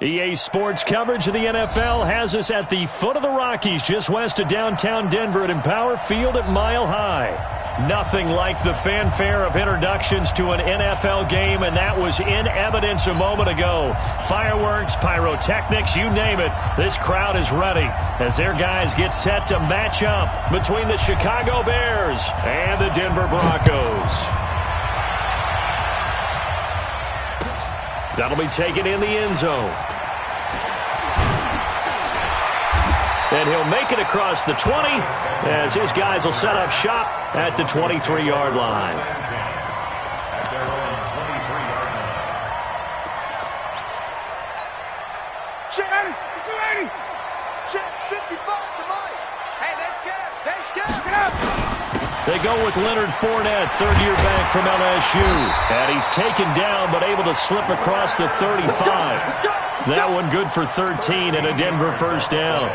EA Sports coverage of the NFL has us at the foot of the Rockies, just west of downtown Denver at Empower Field at Mile High. Nothing like the fanfare of introductions to an NFL game, and that was in evidence a moment ago. Fireworks, pyrotechnics, you name it. This crowd is ready as their guys get set to match up between the Chicago Bears and the Denver Broncos. That'll be taken in the end zone. And he'll make it across the 20 as his guys will set up shop at the 23-yard line. They go with Leonard Fournette, third-year back from LSU. And he's taken down but able to slip across the 35. That one good for 13 and a Denver first down.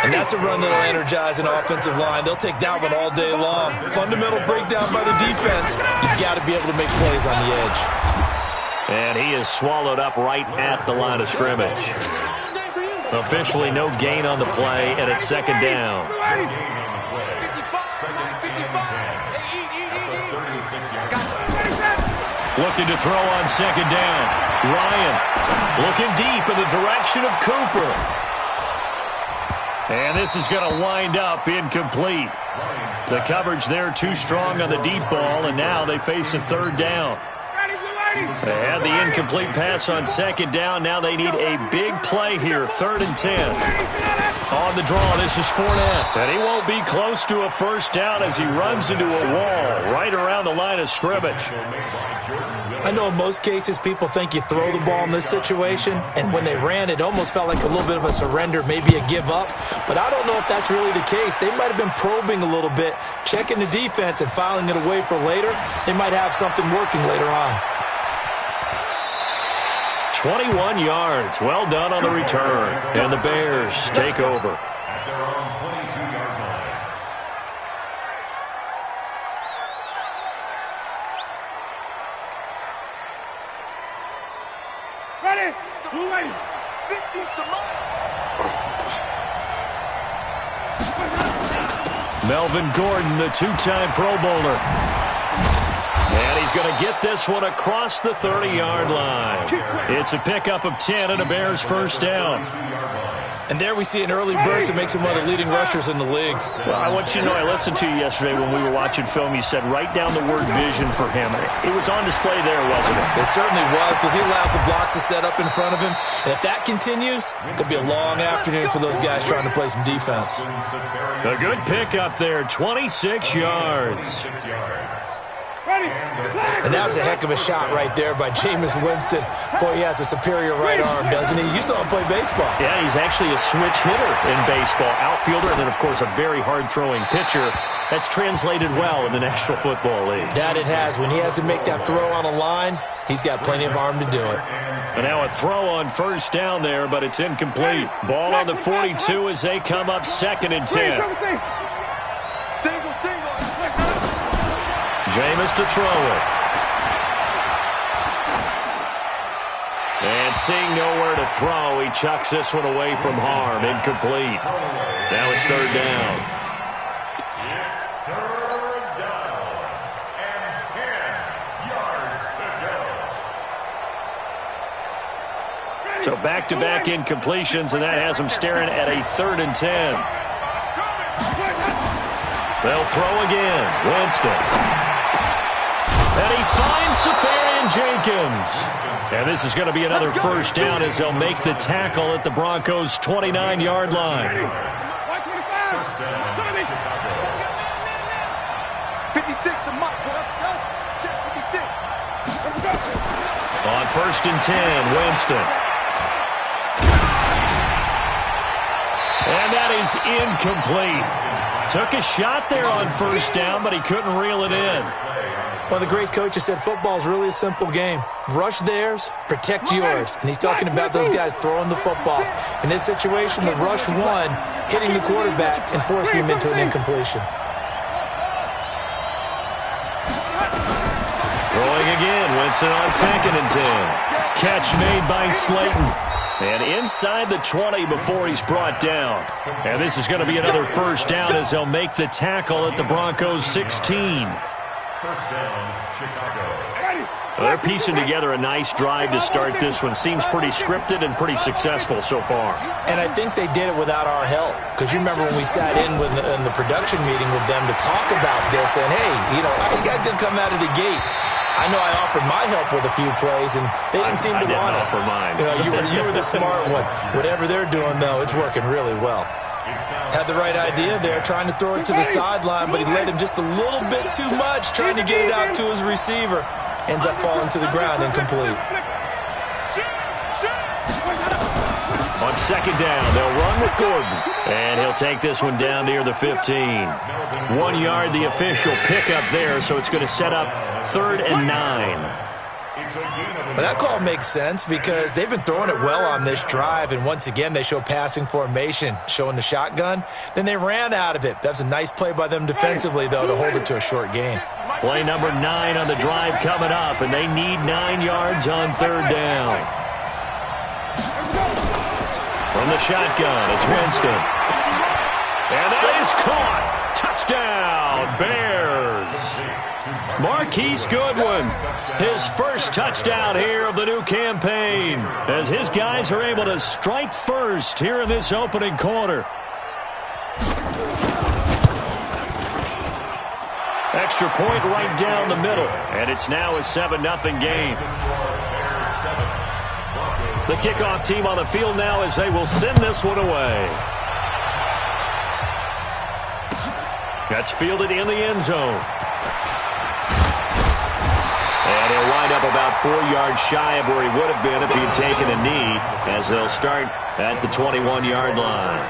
And that's a run that'll energize an offensive line. They'll take that one all day long. Fundamental breakdown by the defense. You've got to be able to make plays on the edge. And he is swallowed up right at the line of scrimmage. Officially no gain on the play, and it's second down. Looking to throw on second down. Ryan looking deep in the direction of Cooper. And this is going to wind up incomplete. The coverage there too strong on the deep ball, and now they face a third down. They had the incomplete pass on second down. Now they need a big play here, 3rd and 10. On the draw, this is Fournette. And he won't be close to a first down as he runs into a wall right around the line of scrimmage. I know in most cases people think you throw the ball in this situation, and when they ran, it almost felt like a little bit of a surrender, maybe a give up. But I don't know if that's really the case. They might have been probing a little bit, checking the defense and filing it away for later. They might have something working later on. 21 yards. Well done on the return. And the Bears take over. Ready? Blue lady. 50's to mine. Melvin Gordon, the two-time Pro Bowler. And he's going to get this one across the 30-yard line. It's a pickup of 10 and a Bears first down. And there we see an early burst that makes him one of the leading rushers in the league. Well, I want you to know, I listened to you yesterday when we were watching film. You said write down the word vision for him. It was on display there, wasn't it? It certainly was, because he allows the blocks to set up in front of him. And if that continues, it'll be a long afternoon for those guys trying to play some defense. A good pickup there, 26 yards. And that was a heck of a shot right there by Jameis Winston. Boy, he has a superior right arm, doesn't he? You saw him play baseball. Yeah, he's actually a switch hitter in baseball. Outfielder, and then, of course, a very hard-throwing pitcher. That's translated well in the National Football League. That it has. When he has to make that throw on a line, he's got plenty of arm to do it. And now a throw on first down there, but it's incomplete. Ball on the 42 as they come up 2nd and 10. Jameis to throw it. And seeing nowhere to throw, he chucks this one away from harm. Incomplete. Now it's 3rd down. Third down and 10 yards to go. So back-to-back incompletions, and that has them staring at a 3rd and 10. They'll throw again. Winston. And he finds Safarian Jenkins. And this is going to be another first down as they'll make the tackle at the Broncos' 29-yard line. 56 to Mike. Check 56. On 1st and 10, Winston. And that is incomplete. Took a shot there on first down, but he couldn't reel it in. Well, the great coach has said football is really a simple game. Rush theirs, protect yours. And he's talking about those guys throwing the football. In this situation, the rush one, hitting the quarterback and forcing him into an incompletion. Throwing again, Winston on 2nd and 10. Catch made by Slayton. And inside the 20 before he's brought down. And this is going to be another first down as they'll make the tackle at the Broncos' 16. First down, Chicago. They're piecing together a nice drive to start this one. Seems pretty scripted and pretty successful so far. And I think they did it without our help. Because you remember when we sat in the production meeting with them to talk about this. And, hey, you know, how you guys going to come out of the gate? I know I offered my help with a few plays, and they didn't seem to want it. I didn't offer mine. You know, you were the smart one. Whatever they're doing, though, it's working really well. Had the right idea there, trying to throw it to the sideline, but he let him just a little bit too much, trying to get it out to his receiver. Ends up falling to the ground, incomplete. On 2nd down, they'll run with Gordon. And he'll take this one down near the 15. 1 yard, the official pickup there, so it's going to set up 3rd and 9. But that call makes sense because they've been throwing it well on this drive, and once again they show passing formation, showing the shotgun. Then they ran out of it. That's a nice play by them defensively, though, to hold it to a short gain. Play number 9 on the drive coming up, and they need 9 yards on 3rd down. From the shotgun, it's Winston. And that is caught. Touchdown, Bears. Marquise Goodwin, his first touchdown here of the new campaign, as his guys are able to strike first here in this opening quarter. Extra point right down the middle, and it's now a 7-0 game. The kickoff team on the field now as they will send this one away. That's fielded in the end zone. And he'll wind up about 4 yards shy of where he would have been if he'd taken a knee, as they'll start at the 21-yard line.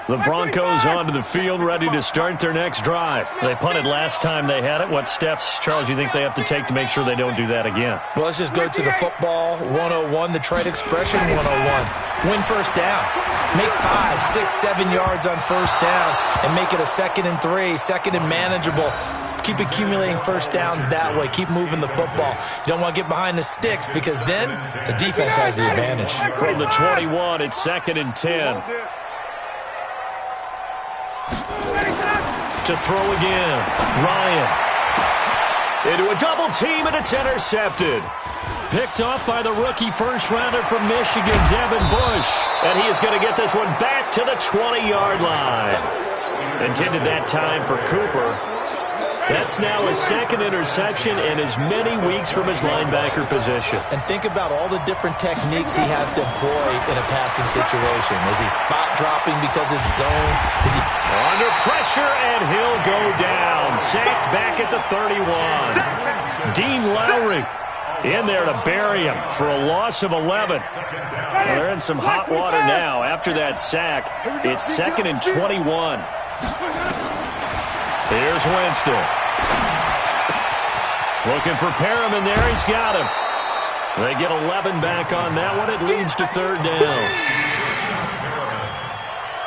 The Broncos onto the field, ready to start their next drive. They punted last time they had it. What steps, Charles, you think they have to take to make sure they don't do that again? Well, let's just go to the football 101, the trade expression 101. Win first down. Make 5, 6, 7 yards on first down and make it a 2nd and 3, 2nd and manageable. Keep accumulating first downs that way. Keep moving the football. You don't want to get behind the sticks because then the defense has the advantage. From the 21, it's 2nd and 10. To throw again, Ryan. Into a double team, and it's intercepted. Picked off by the rookie first-rounder from Michigan, Devin Bush. And he is going to get this one back to the 20-yard line. Intended that time for Cooper. That's now his 2nd interception in as many weeks from his linebacker position. And think about all the different techniques he has to employ in a passing situation. Is he spot dropping because it's zone? Is he under pressure, and he'll go down. Sacked back at the 31. Dean Lowry in there to bury him for a loss of 11. Well, they're in some hot water now after that sack. It's 2nd and 21. Here's Winston. Looking for Perriman there. He's got him. They get 11 back on that one. It leads to 3rd down.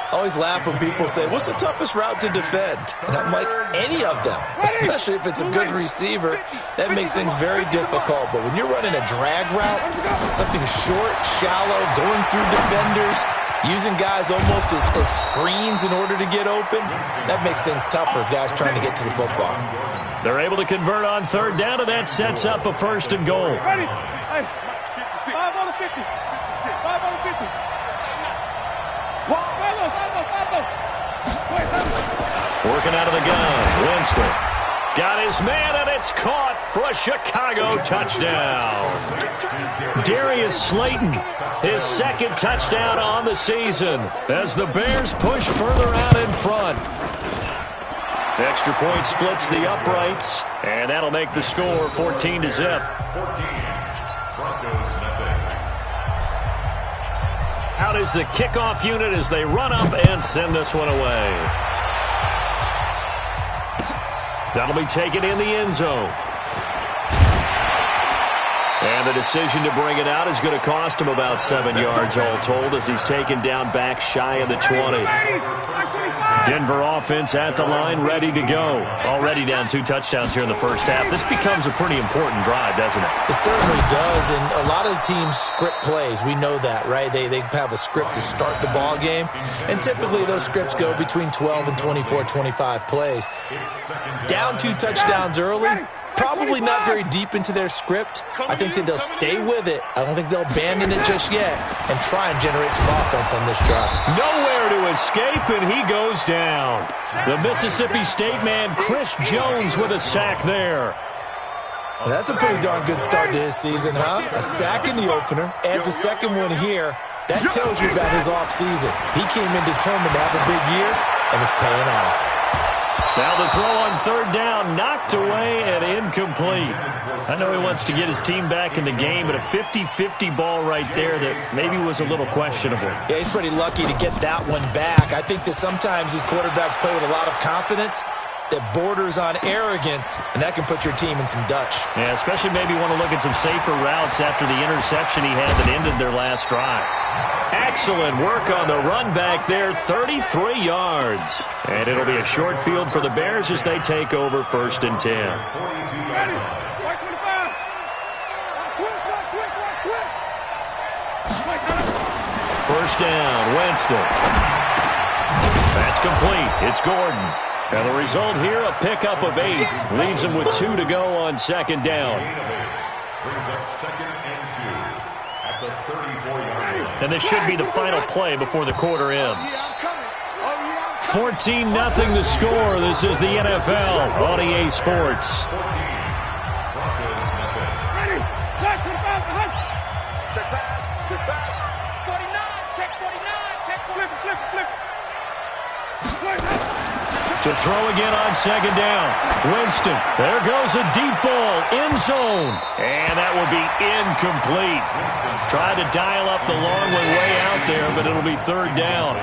I always laugh when people say, what's the toughest route to defend? And I'm like, any of them, especially if it's a good receiver. That makes things very difficult. But when you're running a drag route, something short, shallow, going through defenders, using guys almost as screens in order to get open, that makes things tougher, guys trying to get to the football. They're able to convert on 3rd down, and that sets up a 1st and goal. Ready? Hey, 5 on the 50. 5 on the 50. Working out of the gun, Winston. Got his man, and it's caught for a Chicago touchdown. Darius Slayton, his 2nd touchdown on the season as the Bears push further out in front. Extra point splits the uprights, and that'll make the score 14-0. 14. Broncos nothing. Out is the kickoff unit as they run up and send this one away. That'll be taken in the end zone. And the decision to bring it out is going to cost him about 7 yards all told as he's taken down back shy of the 20. Denver offense at the line, ready to go. Already down 2 touchdowns here in the first half. This becomes a pretty important drive, doesn't it? It certainly does, and a lot of the teams script plays. We know that, right? They have a script to start the ball game, and typically those scripts go between 12 and 24, 25 plays. Down 2 touchdowns early, probably not very deep into their script. I think that they'll stay with it. I don't think they'll abandon it just yet and try and generate some offense on this drive. Nowhere to escape, and he goes down. The Mississippi State man, Chris Jones, with a sack there. That's a pretty darn good start to his season, huh? A sack in the opener, adds a second one here. That tells you about his offseason. He came in determined to have a big year, and it's paying off. Now the throw on 3rd down, knocked away and incomplete. I know he wants to get his team back in the game, but a 50-50 ball right there that maybe was a little questionable. Yeah, he's pretty lucky to get that one back. I think that sometimes these quarterbacks play with a lot of confidence that borders on arrogance, and that can put your team in some Dutch. Yeah, especially maybe want to look at some safer routes after the interception he had that ended their last drive. Excellent work on the run back there, 33 yards. And it'll be a short field for the Bears as they take over 1st and 10. First down, Winston. That's complete. It's Gordon. And the result here, a pickup of 8. Leaves him with 2 to go on 2nd down. Brings up 2nd and 2 at the 34-yard line. And this should be the final play before the quarter ends. 14-0 the score. This is the NFL on EA Sports. To throw again on 2nd down. Winston. There goes a deep ball. End zone. And that will be incomplete. Tried to dial up the long way out there, but it'll be 3rd down.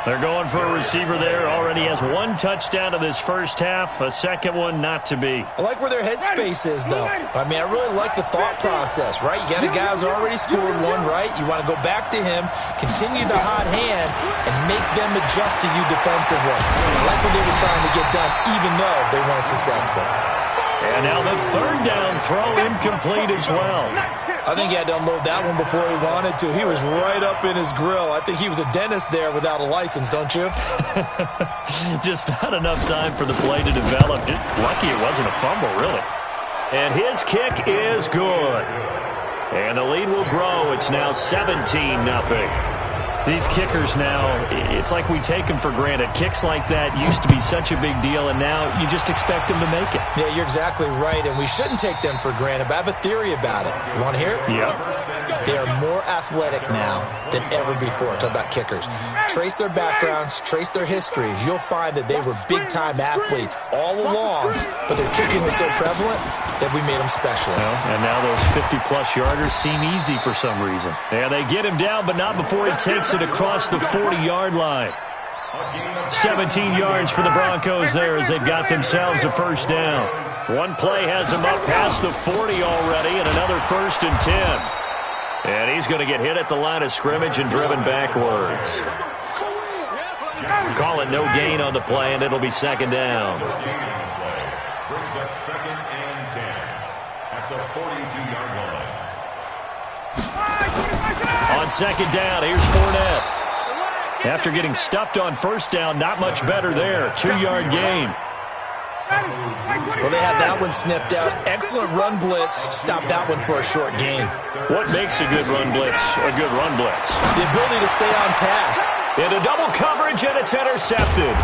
They're going for a receiver there. Already has 1 touchdown in this first half. A second one not to be. I like where their headspace is, though. I mean, I really like the thought process, right? You got a guy who's already scored 1, right? You want to go back to him, continue the hot hand, and make them adjust to you defensively. I like what they were trying to get done, even though they weren't successful. And now the 3rd down throw incomplete as well. I think he had to unload that one before he wanted to. He was right up in his grill. I think he was a dentist there without a license, don't you? Just not enough time for the play to develop. Lucky it wasn't a fumble, really. And his kick is good. And the lead will grow. It's now 17-0. These kickers now, it's like we take them for granted. Kicks like that used to be such a big deal, and now you just expect them to make it. Yeah, you're exactly right, and we shouldn't take them for granted, but I have a theory about it. You want to hear it? Yeah. They are more athletic now than ever before. Talk about kickers. Trace their backgrounds, trace their histories. You'll find that they were big-time athletes all along, but their kicking was so prevalent that we made them specialists. Well, and now those 50-plus yarders seem easy for some reason. Yeah, they get him down, but not before he takes it across the 40-yard line. 17 yards for the Broncos there as they've got themselves a 1st down. One play has him up past the 40 already, and another 1st and 10. And he's going to get hit at the line of scrimmage and driven backwards. Call it no gain on the play, and it'll be 2nd down. Brings up 2nd and 10 at the 42-yard line. On 2nd down, here's Fournette. After getting stuffed on 1st down, not much better there. 2-yard gain. Well, they had that one sniffed out. Excellent run blitz. Stop that one for a short gain. What makes a good run blitz a good run blitz? The ability to stay on task. Into double coverage, and it's intercepted.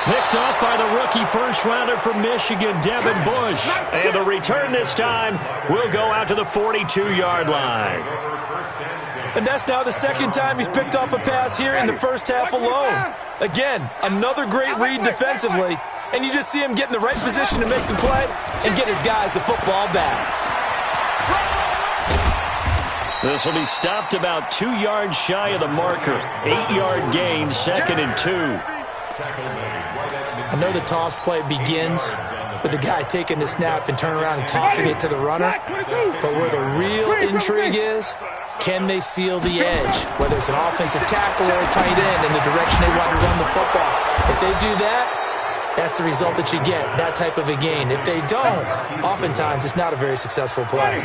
Picked off by the rookie first-rounder from Michigan, Devin Bush. And the return this time will go out to the 42-yard line. And that's now the 2nd time he's picked off a pass here in the first half alone. Again, another great read defensively. And you just see him get in the right position to make the play and get his guys the football back. This will be stopped about 2 yards shy of the marker. 8-yard gain, 2nd and 2. I know the toss play begins with the guy taking the snap and turning around and tossing it to the runner. But where the real intrigue is, can they seal the edge, whether it's an offensive tackle or a tight end in the direction they want to run the football? If they do that, that's the result that you get, that type of a gain. If they don't, oftentimes it's not a very successful play.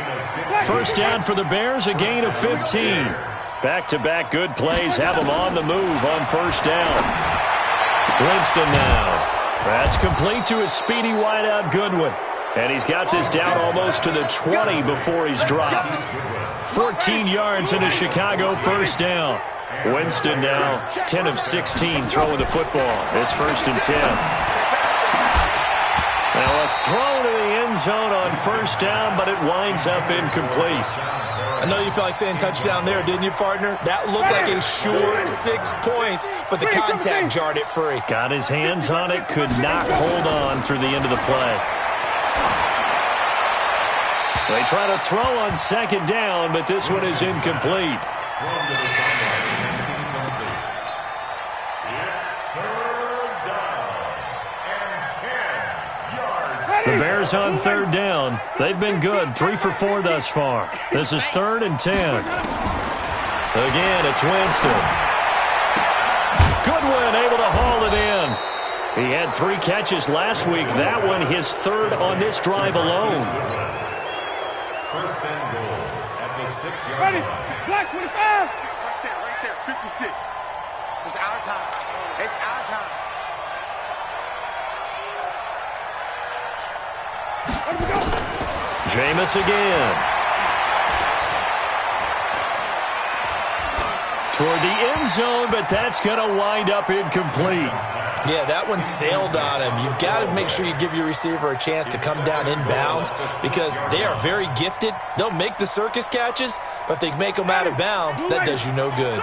First down for the Bears, a gain of 15. Back-to-back good plays have them on the move on first down. Winston now. That's complete to his speedy wideout Goodwin. And he's got this down almost to the 20 before he's dropped. 14 yards into Chicago first down. Winston now 10 of 16 throwing the football. It's first and 10. Now a throw to the end zone on first down, but it winds up incomplete. I know you felt like saying touchdown there, didn't you, partner? That looked like a sure 6 points, but the contact jarred it free. Got his hands on it, could not hold on through the end of the play. They try to throw on second down, but this one is incomplete. The Bears on third down. They've been good, 3 for 4 thus far. This is 3rd and 10. Again, it's Winston. Goodwin able to haul it in. He had 3 catches last week. That one his 3rd on this drive alone. First and goal at the 6-yard Ready? line. Black 25. Right there. 56. It's our time. It's our time. Let me go. Jameis again. Toward the end zone, but that's going to wind up incomplete. Yeah, that one sailed on him. You've got to make sure you give your receiver a chance to come down inbounds because they are very gifted. They'll make the circus catches, but they make them out of bounds. That does you no good.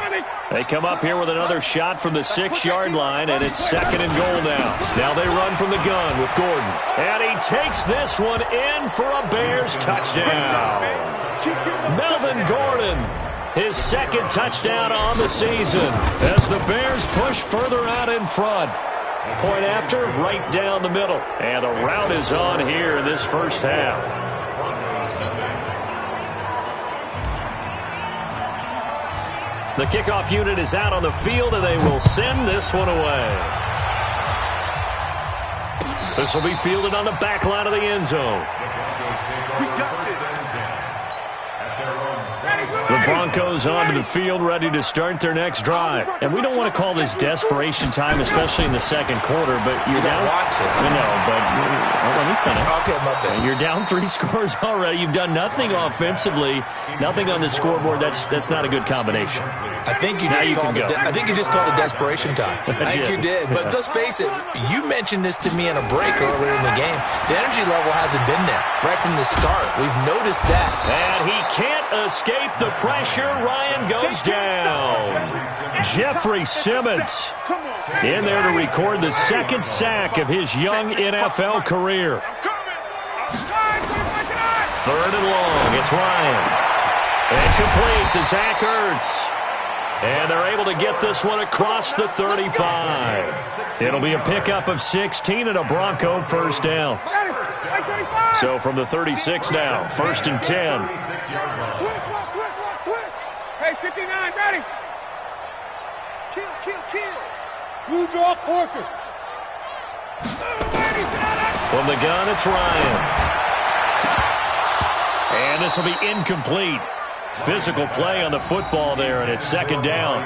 They come up here with another shot from the 6-yard line, and it's 2nd and goal now. Now they run from the gun with Gordon. And he takes this one in for a Bears touchdown. Melvin Gordon, his 2nd touchdown on the season as the Bears push further out in front. Point after, right down the middle. And the route is on here in this first half. The kickoff unit is out on the field, and they will send this one away. This will be fielded on the back line of the end zone. We got this. The Broncos onto the field, ready to start their next drive. And we don't want to call this desperation time, especially in the second quarter, but you're down. Want to. I know, but let me finish. Okay, my bad. You're down 3 scores already. You've done nothing offensively, nothing on the scoreboard. That's not a good combination. I think you just called it desperation time. I think you did. But let's face it, you mentioned this to me in a break earlier in the game. The energy level hasn't been there right from the start. We've noticed that. And he can't escape the pressure. Ryan goes down. Jeffrey Simmons in there to record the 2nd sack of his young NFL career. 3rd and long. It's Ryan. And complete to Zach Ertz. And they're able to get this one across the 35. It'll be a pickup of 16 and a Bronco first down. So from the 36 now, 1st and 10. Hey, 59, ready. Kill. You draw quarters. From the gun, it's Ryan. And this will be incomplete. Physical play on the football there, and it's 2nd down.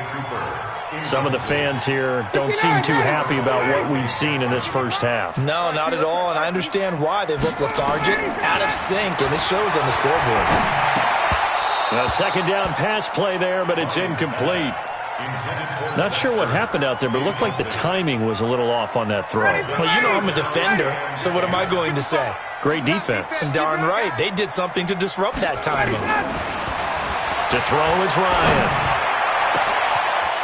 Some of the fans here don't seem too happy about what we've seen in this first half. No, not at all, and I understand why. They look lethargic, out of sync, and it shows on the scoreboard. A 2nd down pass play there, but it's incomplete. Not sure what happened out there, but it looked like the timing was a little off on that throw. Well, you know I'm a defender, so what am I going to say? Great defense. And darn right, they did something to disrupt that timing. To throw is Ryan.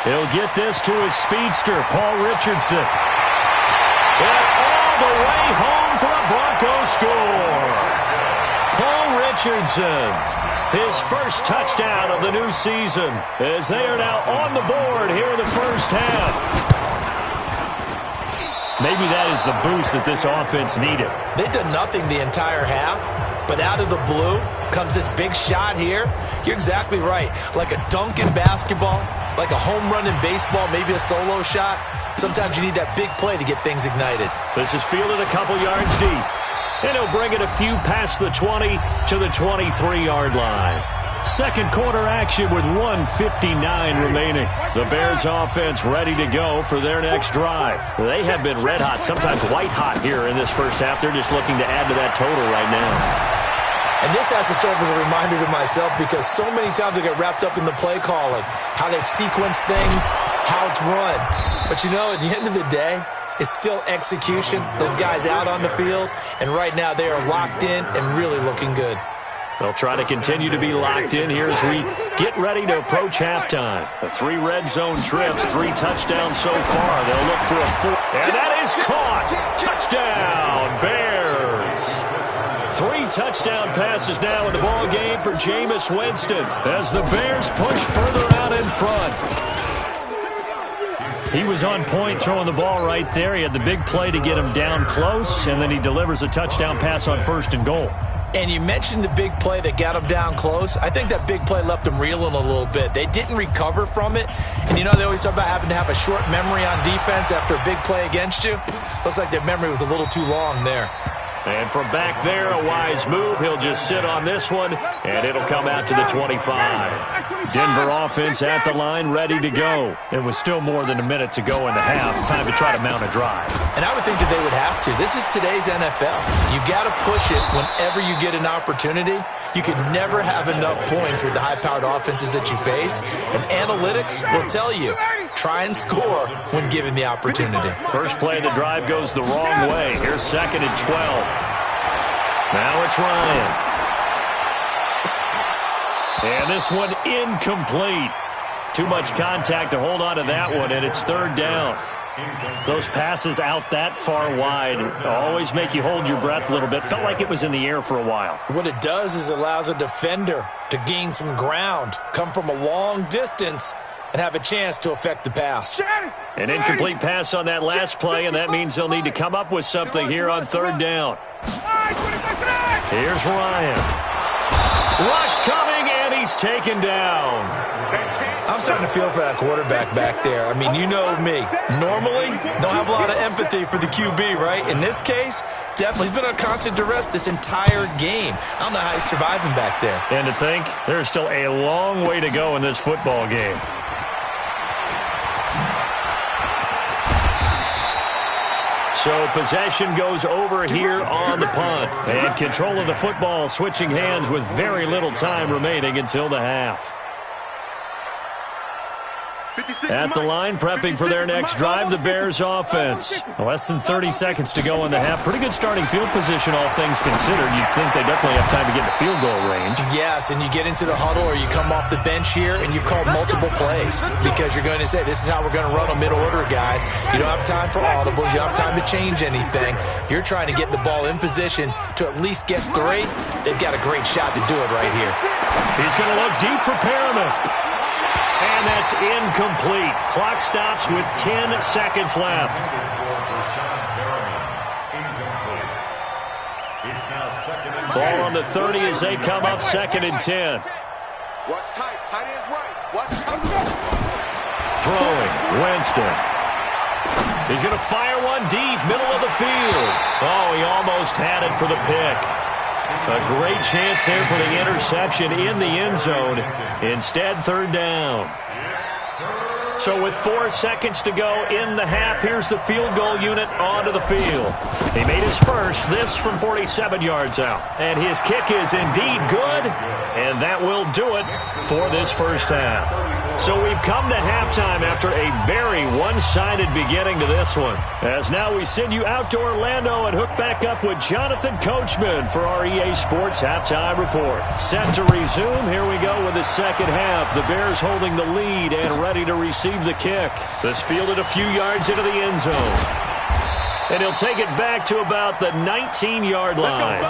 He'll get this to his speedster, Paul Richardson. And all the way home for a Bronco score. Paul Richardson, his first touchdown of the new season, as they are now on the board here in the first half. Maybe that is the boost that this offense needed. They did nothing the entire half, but out of the blue comes this big shot here. You're exactly right. Like a dunk in basketball, like a home run in baseball, maybe a solo shot. Sometimes you need that big play to get things ignited. This is fielded a couple yards deep. And he'll bring it a few past the 20 to the 23-yard line. Second quarter action with 1:59 remaining. The Bears offense ready to go for their next drive. They have been red hot, sometimes white hot here in this first half. They're just looking to add to that total right now. And this has to serve as a reminder to myself because so many times I get wrapped up in the play calling, how they've sequenced things, how it's run. But you know, at the end of the day, it's still execution. Those guys out on the field, and right now they are locked in and really looking good. They'll try to continue to be locked in here as we get ready to approach halftime. The 3 red zone trips, 3 touchdowns so far. They'll look for a 4th. And that is caught. Touchdown, Bears. 3 touchdown passes now in the ball game for Jameis Winston as the Bears push further out in front. He was on point throwing the ball right there. He had the big play to get him down close, and then he delivers a touchdown pass on 1st and goal. And you mentioned the big play that got him down close. I think that big play left him reeling a little bit. They didn't recover from it. And you know, they always talk about having to have a short memory on defense after a big play against you. Looks like their memory was a little too long there. And from back there, a wise move. He'll just sit on this one, and it'll come out to the 25. Denver offense at the line, ready to go. It was still more than a minute to go in the half. Time to try to mount a drive. And I would think that they would have to. This is today's NFL. You got to push it whenever you get an opportunity. You could never have enough points with the high-powered offenses that you face. And analytics will tell you, try and score when given the opportunity. First play of the drive goes the wrong way. Here's 2nd and 12. Now it's Ryan. And this one incomplete. Too much contact to hold on to that one, and it's 3rd down. Those passes out that far wide always make you hold your breath a little bit. Felt like it was in the air for a while. What it does is allows a defender to gain some ground, come from a long distance, and have a chance to affect the pass. An incomplete pass on that last play, and that means they'll need to come up with something here on 3rd down. Here's Ryan. Rush coming, and he's taken down. I'm starting to feel for that quarterback back there. I mean, you know me. Normally, don't have a lot of empathy for the QB, right? In this case, definitely. He's been on constant duress this entire game. I don't know how he's surviving back there. And to think, there's still a long way to go in this football game. So possession goes over here on the punt. And control of the football switching hands with very little time remaining until the half. At the line, prepping for their next drive, the Bears offense. Less than 30 seconds to go in the half. Pretty good starting field position, all things considered. You'd think they definitely have time to get in the field goal range. Yes, and you get into the huddle or you come off the bench here and you've called multiple plays because you're going to say, this is how we're going to run a middle order, guys. You don't have time for audibles. You don't have time to change anything. You're trying to get the ball in position to at least get 3. They've got a great shot to do it right here. He's going to look deep for Perriman. And that's incomplete. Clock stops with 10 seconds left. Ball on the 30 as they come up 2nd and 10. Watch tight. Tight ends right. Watch tight. Throwing. Winston. He's going to fire one deep, middle of the field. Oh, he almost had it for the pick. A great chance there for the interception in the end zone. Instead, 3rd down. So with 4 seconds to go in the half, here's the field goal unit onto the field. He made his first, this from 47 yards out. And his kick is indeed good, and that will do it for this first half. So we've come to halftime after a very one-sided beginning to this one. As now we send you out to Orlando and hook back up with Jonathan Coachman for our EA Sports Halftime Report. Set to resume. Here we go with the second half. The Bears holding the lead and ready to receive the kick. This fielded a few yards into the end zone. And he'll take it back to about the 19-yard line.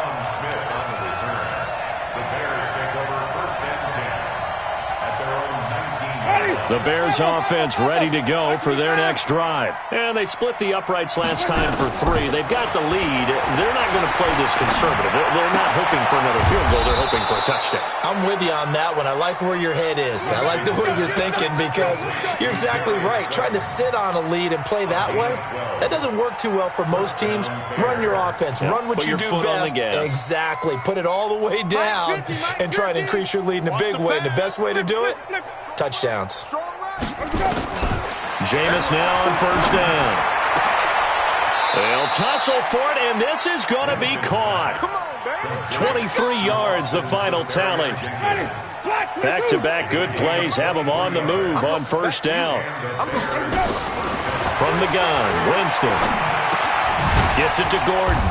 The Bears offense ready to go for their next drive. And they split the uprights last time for 3. They've got the lead. They're not going to play this conservative. They're not hoping for another field goal. They're hoping for a touchdown. I'm with you on that one. I like where your head is. I like the way you're thinking because you're exactly right. Trying to sit on a lead and play that way, that doesn't work too well for most teams. Run your offense. Run what you do best. Exactly. Put it all the way down and try to increase your lead in a big way. And the best way to do it, touchdowns. Jameis now on first down. They'll tussle for it, and this is going to be caught. 23 yards, the final tally. Back-to-back good plays have them on the move on first down. From the gun, Winston. Gets it to Gordon.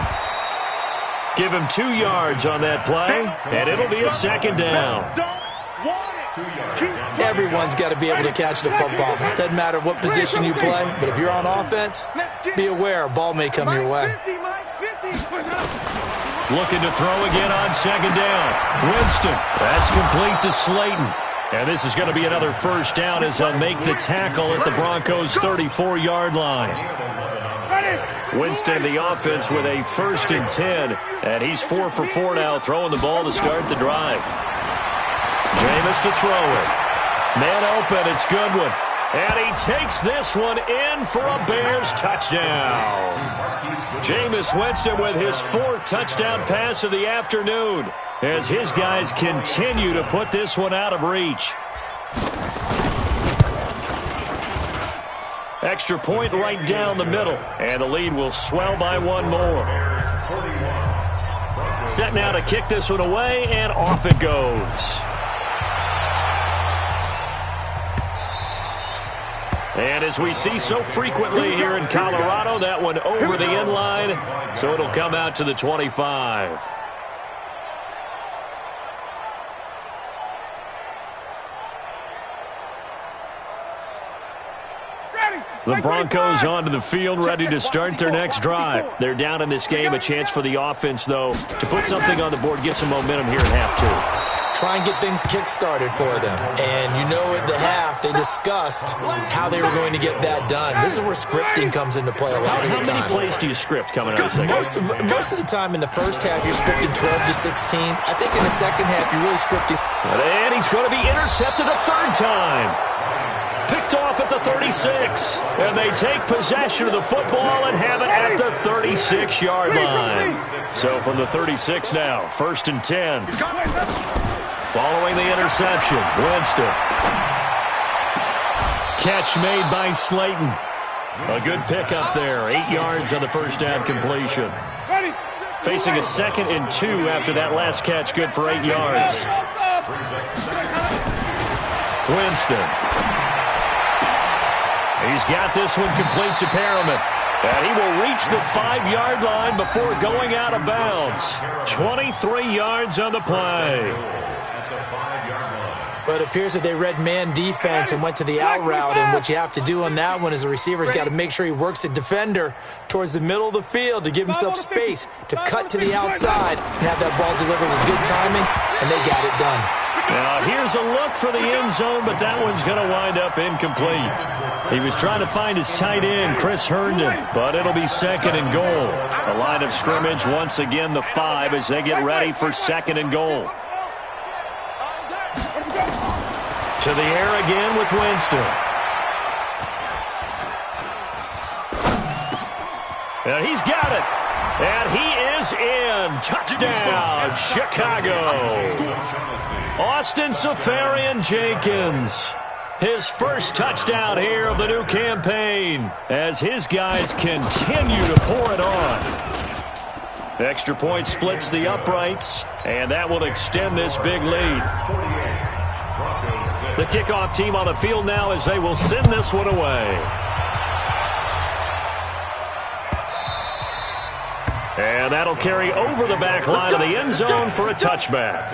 Give him 2 yards on that play, and it'll be a second down. Everyone's got to be able to catch the football. Doesn't matter what position you play, but if you're on offense, be aware a ball may come your way. Looking to throw again on second down. Winston. That's complete to Slayton. And this is going to be another first down as they'll make the tackle at the Broncos' 34-yard line. Winston, the offense, with a 1st and 10. And he's 4 for 4 now, throwing the ball to start the drive. Jameis to throw it. Man open, it's Goodwin. And he takes this one in for a Bears touchdown. Jameis Winston with his 4th touchdown pass of the afternoon as his guys continue to put this one out of reach. Extra point right down the middle, and the lead will swell by 1 more. Set now to kick this one away, and off it goes. And as we see so frequently here in Colorado, that one over the end line, so it'll come out to the 25. The Broncos onto the field, ready to start their next drive. They're down in this game. A chance for the offense, though, to put something on the board, get some momentum here in half 2. Try and get things kick-started for them. And you know at the half, they discussed how they were going to get that done. This is where scripting comes into play a lot of the time. How many plays do you script coming out of the second? Most of the time in the first half, you're scripting 12 to 16. I think in the second half, you're really scripting. And he's going to be intercepted a 3rd time. Picked off at the 36. And they take possession of the football and have it at the 36-yard line. So from the 36 now, 1st and 10. Following the interception, Winston. Catch made by Slayton. A good pickup there. 8 yards on the first down completion. Facing a 2nd and 2 after that last catch, good for 8 yards. Winston. He's got this one complete to Perriman. And he will reach the 5-yard line before going out of bounds. 23 yards on the play. But it appears that they read man defense and went to the out route, and what you have to do on that one is the receiver's got to make sure he works the defender towards the middle of the field to give himself space to cut to the outside and have that ball delivered with good timing, and they got it done. Now here's a look for the end zone, but that one's going to wind up incomplete. He was trying to find his tight end, Chris Herndon, but it'll be 2nd and goal. The line of scrimmage once again the 5 as they get ready for 2nd and goal. To the air again with Winston. And he's got it. And he is in. Touchdown, Chicago. Austin Seferian-Jenkins. His first touchdown here of the new campaign as his guys continue to pour it on. Extra point splits the uprights, and that will extend this big lead. The kickoff team on the field now as they will send this one away. And that'll carry over the back line of the end zone for a touchback.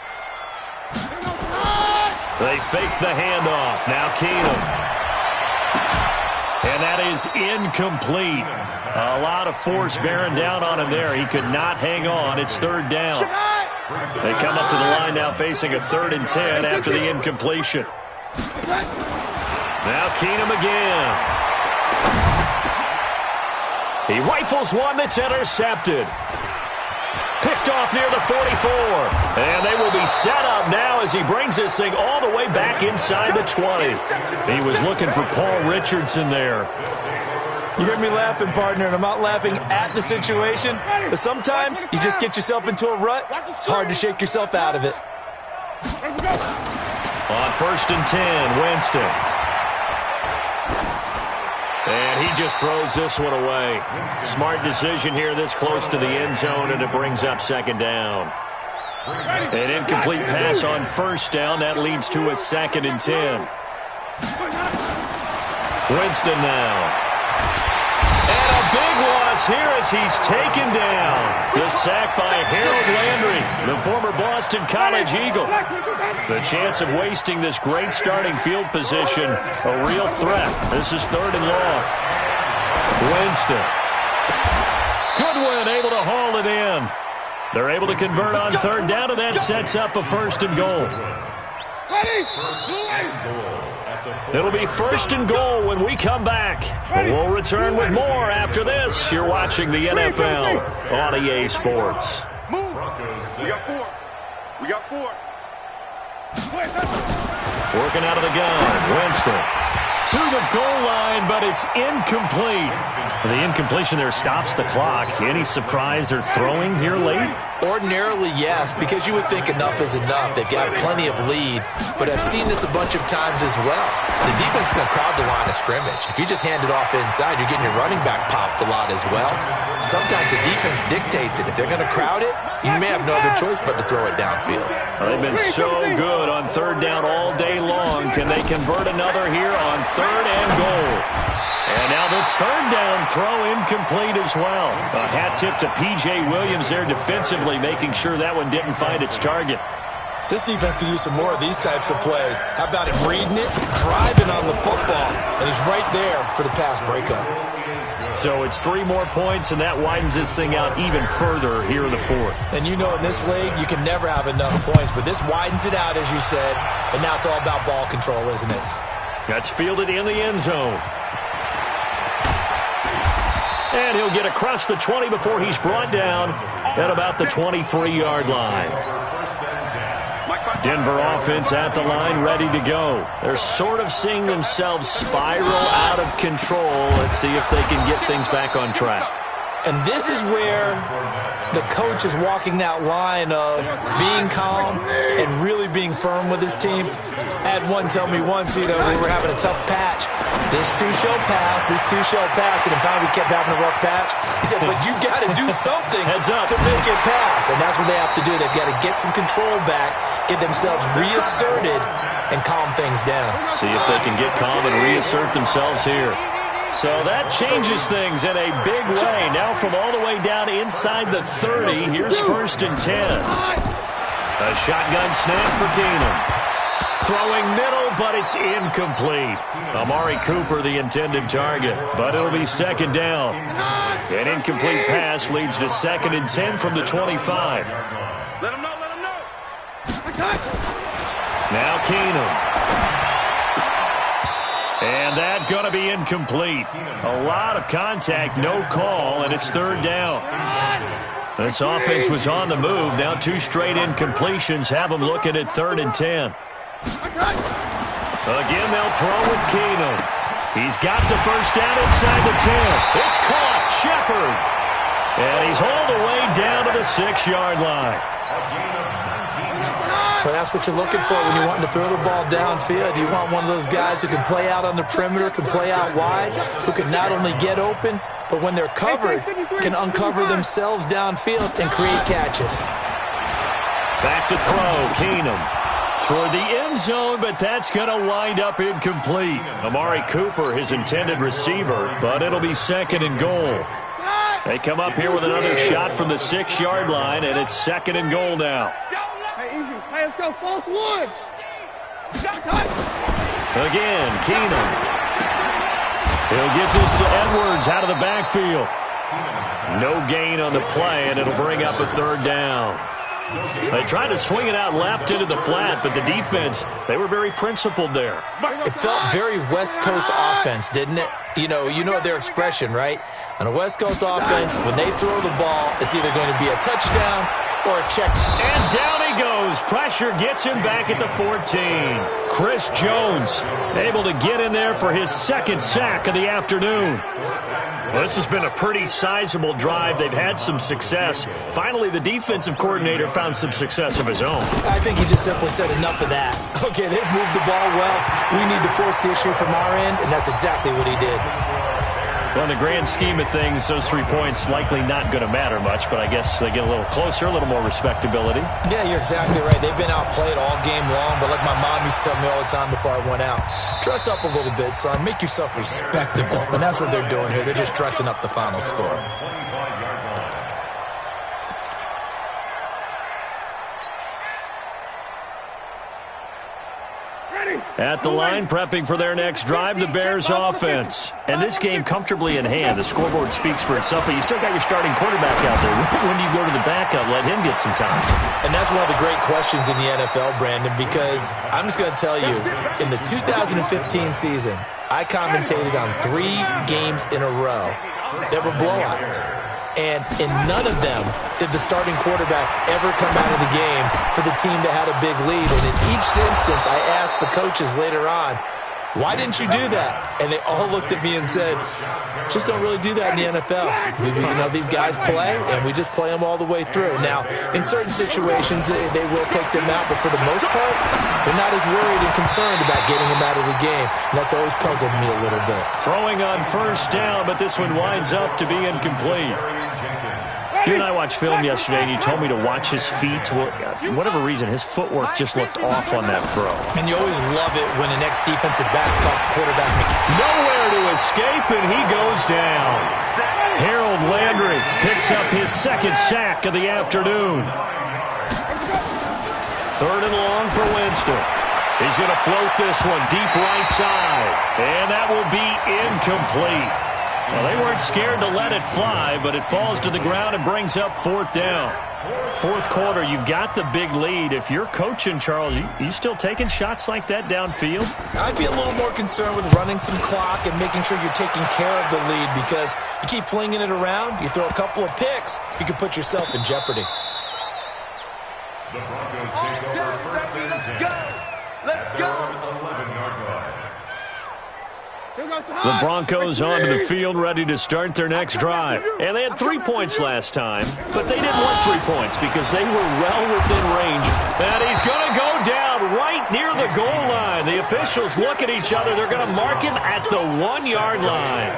They fake the handoff. Now Keenum. And that is incomplete. A lot of force bearing down on him there. He could not hang on. It's third down. They come up to the line now facing a 3rd and 10 after the incompletion. Now Keenum again. He rifles one that's intercepted. Picked off near the 44. And they will be set up now as he brings this thing all the way back inside the 20. He was looking for Paul Richardson there. You hear me laughing, partner, and I'm not laughing at the situation, but sometimes you just get yourself into a rut. It's hard to shake yourself out of it. On 1st and 10, Winston. And he just throws this one away. Smart decision here this close to the end zone, and it brings up 2nd down. An incomplete pass on 1st down. That leads to a 2nd and 10. Winston now. And a big loss here as he's taken down. The sack by Harold Landry, the former Boston College Eagle. The chance of wasting this great starting field position, a real threat. This is 3rd and long. Winston. Goodwin able to haul it in. They're able to convert on 3rd down, and that sets up a 1st and goal. It'll be 1st and goal when we come back. We'll return with more after this. You're watching the NFL on EA Sports. Move. We got 4. We got 4. Working out of the gun. Winston to the goal line, but it's incomplete. The incompletion there stops the clock. Any surprise they're throwing here late? Ordinarily, yes, because you would think enough is enough. They've got plenty of lead, but I've seen this a bunch of times as well. The defense can crowd the line of scrimmage. If you just hand it off inside, you're getting your running back popped a lot as well. Sometimes the defense dictates it. If they're going to crowd it, you may have no other choice but to throw it downfield. They've been so good on 3rd down all day long. Can they convert another here on 3rd and goal? And now the 3rd down throw incomplete as well. A hat tip to P.J. Williams there defensively, making sure that one didn't find its target. This defense could use some more of these types of plays. How about him reading it, driving on the football, and he's right there for the pass breakup. So it's 3 more points, and that widens this thing out even further here in the 4th. And you know in this league, you can never have enough points, but this widens it out, as you said, and now it's all about ball control, isn't it? That's fielded in the end zone. And he'll get across the 20 before he's brought down at about the 23-yard line. Denver offense at the line, ready to go. They're sort of seeing themselves spiral out of control. Let's see if they can get things back on track. And this is where the coach is walking that line of being calm and really being firm with his team. I had one tell me once, we were having a tough patch. This two shall pass, and then finally we kept having a rough patch. He said, but you got to do something to make it pass. And that's what they have to do. They've got to get some control back, get themselves reasserted, and calm things down. See if they can get calm and reassert themselves here. So that changes things in a big way. Now from all the way down inside the 30, here's 1st and 10. A shotgun snap for Keenum. Throwing middle, but it's incomplete. Amari Cooper, the intended target, but it'll be 2nd down. An incomplete pass leads to 2nd and 10 from the 25. Let him know, let him know. Now Keenum. And that's going to be incomplete. A lot of contact, no call, and it's 3rd down. This offense was on the move. Now 2 straight incompletions have them looking at 3rd and 10. Again, they'll throw with Keenum. He's got the 1st down inside the 10. It's caught. Shepard. And he's all the way down to the 6-yard line. Well, that's what you're looking for when you're wanting to throw the ball downfield. You want one of those guys who can play out on the perimeter, can play out wide, who can not only get open, but when they're covered, can uncover themselves downfield and create catches. Back to throw, Keenum. Toward the end zone, but that's going to wind up incomplete. Amari Cooper, his intended receiver, but it'll be 2nd and goal. They come up here with another shot from the 6-yard line, and it's 2nd and goal now. Hey, easy. Hey, let's go. False 1. Again, Keenum. He'll get this to Edwards out of the backfield. No gain on the play, and it'll bring up a third down. They tried to swing it out left into the flat, but the defense, they were very principled there. It felt very West Coast offense, didn't it? You know their expression, right? On a West Coast offense, when they throw the ball, it's either going to be a touchdown or a check. And down he goes. Pressure gets him back at the 14. Chris Jones able to get in there for his second sack of the afternoon. Well, this has been a pretty sizable drive. They've had some success. Finally, the defensive coordinator found some success of his own. I think he just simply said enough of that. Okay, they've moved the ball well. We need to force the issue from our end, and that's exactly what he did. Well, in the grand scheme of things, those 3 points likely not going to matter much, but I guess they get a little closer, a little more respectability. Yeah, you're exactly right. They've been outplayed all game long, but like my mom used to tell me all the time before I went out, dress up a little bit, son. Make yourself respectable. And that's what they're doing here. They're just dressing up the final score. At the line, prepping for their next drive, the Bears offense. And this game comfortably in hand. The scoreboard speaks for itself, but you still got your starting quarterback out there. When do you go to the backup? Let him get some time. And that's one of the great questions in the NFL, Brandon, because I'm just going to tell you, in the 2015 season, I commentated on 3 games in a row that were blowouts. And in none of them did the starting quarterback ever come out of the game for the team that had a big lead. And in each instance, I asked the coaches later on, why didn't you do that? And they all looked at me and said, just don't really do that in the NFL. These guys play, and we just play them all the way through. Now, in certain situations, they will take them out, but for the most part, they're not as worried and concerned about getting them out of the game. And that's always puzzled me a little bit. Throwing on first down, but this one winds up to be incomplete. You and I watched film yesterday, and you told me to watch his feet. For whatever reason, his footwork just looked off on that throw. And you always love it when the next defensive back talks quarterback. Nowhere to escape, and he goes down. Harold Landry picks up his second sack of the afternoon. 3rd and long for Winston. He's going to float this one deep right side, and that will be incomplete. Well, they weren't scared to let it fly, but it falls to the ground and brings up 4th down. 4th quarter, you've got the big lead. If you're coaching, Charles, you still taking shots like that downfield? I'd be a little more concerned with running some clock and making sure you're taking care of the lead, because you keep flinging it around, you throw a couple of picks, you can put yourself in jeopardy. The Broncos take over first and 10. Let's go! 11-yard line. The Broncos onto the field, ready to start their next drive. And they had 3 points last time, but they didn't want 3 points because they were well within range. And he's going to go down right near the goal line. The officials look at each other. They're going to mark him at the 1-yard line.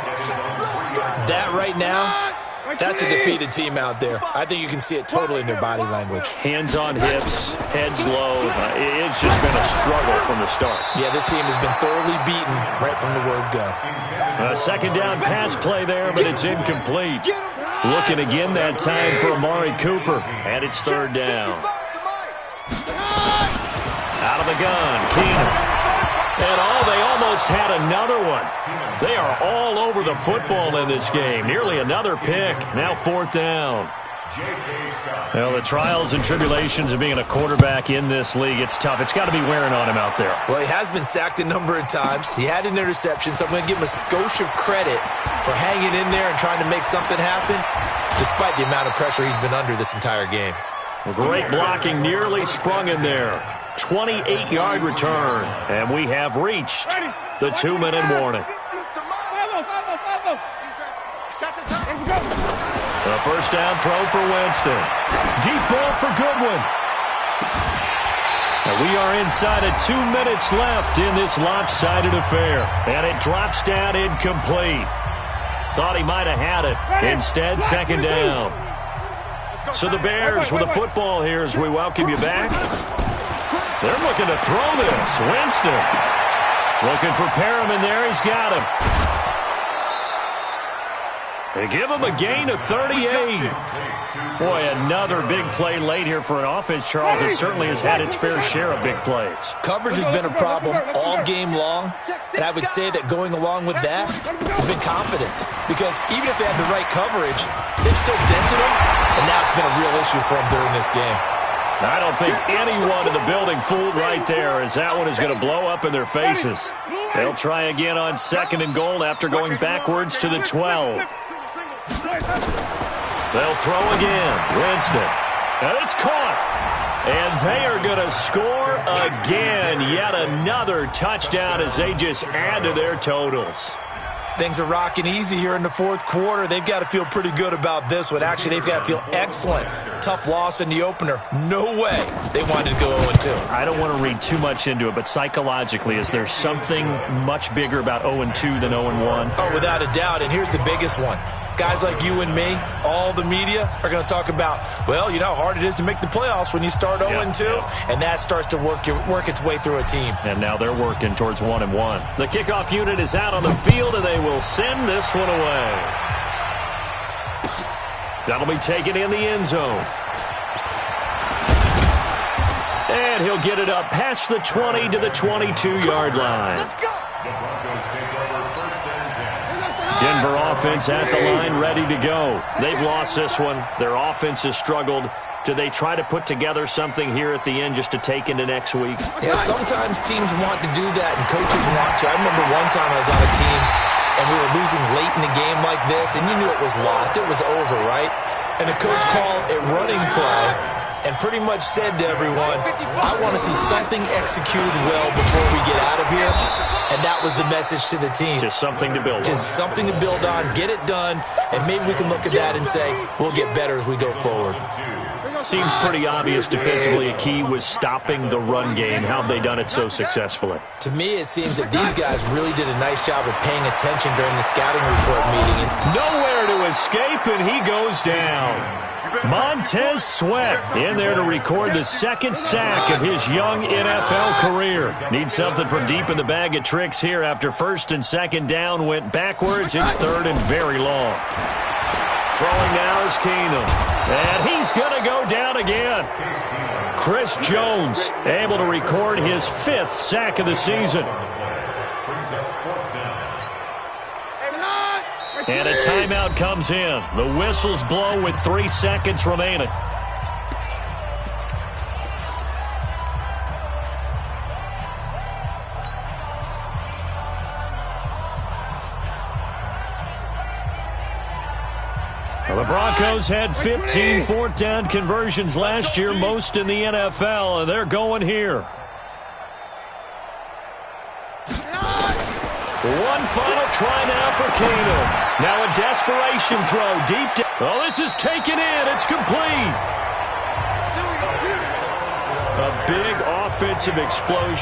That right now, that's a defeated team out there. I think you can see it totally in their body language. Hands on hips, heads low. It's just been a struggle from the start. Yeah, this team has been thoroughly beaten right from the word go. A second down pass play there, but it's incomplete. Looking again that time for Amari Cooper, and it's 3rd down. Out of the gun, Keenum. And they almost had another one. They are all over the football in this game. Nearly another pick. Now 4th down. Well, the trials and tribulations of being a quarterback in this league, it's tough. It's got to be wearing on him out there. Well, he has been sacked a number of times. He had an interception, so I'm going to give him a skosh of credit for hanging in there and trying to make something happen, despite the amount of pressure he's been under this entire game. Great blocking, nearly sprung in there. 28-yard return, and we have reached the 2-minute warning. The first down throw for Winston. Deep ball for Goodwin. And we are inside of 2 minutes left in this lopsided affair. And it drops down incomplete. Thought he might have had it. Instead, 2nd down. So the Bears with the football here as we welcome you back. They're looking to throw this. Winston looking for Perriman there. He's got him. They give him a gain of 38. Boy, another big play late here for an offense, Charles, that certainly has had its fair share of big plays. Coverage has been a problem all game long, and I would say that going along with that has been confidence. Because even if they had the right coverage, they've still dented them, and now it's been a real issue for them during this game. I don't think anyone in the building fooled right there, as that one is going to blow up in their faces. They'll try again on 2nd and goal after going backwards to the 12. They'll throw again. Winston. And it's caught. And they are going to score again. Yet another touchdown as they just add to their totals. Things are rocking easy here in the 4th quarter. They've got to feel pretty good about this one. Actually, they've got to feel excellent. Tough loss in the opener. No way they wanted to go 0-2. I don't want to read too much into it, but psychologically, is there something much bigger about 0-2 than 0-1? Oh, without a doubt. And here's the biggest one. Guys like you and me, all the media, are going to talk about, well, you know how hard it is to make the playoffs when you start 0-2, and that starts to work its way through a team. And now they're working towards 1-1. The kickoff unit is out on the field, and they will send this one away. That'll be taken in the end zone. And he'll get it up past the 20 to the 22-yard line. The Broncos take over 1st and 10. Denver offense at the line, ready to go. They've lost this one. Their offense has struggled. Do they try to put together something here at the end just to take into next week? Yeah, sometimes teams want to do that, and coaches want to. I remember one time I was on a team, and we were losing late in the game like this, and you knew it was lost. It was over, right? And the coach called a running play and pretty much said to everyone, I want to see something executed well before we get out of here. And that was the message to the team. Just something to build on. Just something to build on, get it done, and maybe we can look at that and say, we'll get better as we go forward. Seems pretty obvious defensively a key was stopping the run game. How have they done it so successfully? To me, it seems that these guys really did a nice job of paying attention during the scouting report meeting. Nowhere to escape, and he goes down. Montez Sweat in there to record the 2nd sack of his young NFL career. Needs something from deep in the bag of tricks here after 1st and 2nd down went backwards. It's 3rd and very long. Throwing now is Keenum. And he's going to go down again. Chris Jones able to record his 5th sack of the season. And a timeout comes in. The whistles blow with 3 seconds remaining. Well, the Broncos had 15 4th down conversions last year, most in the NFL, and they're going here. One final try now for Keenum. Now a desperation throw deep down. Oh, this is taken in. It's complete. A big offensive explosion.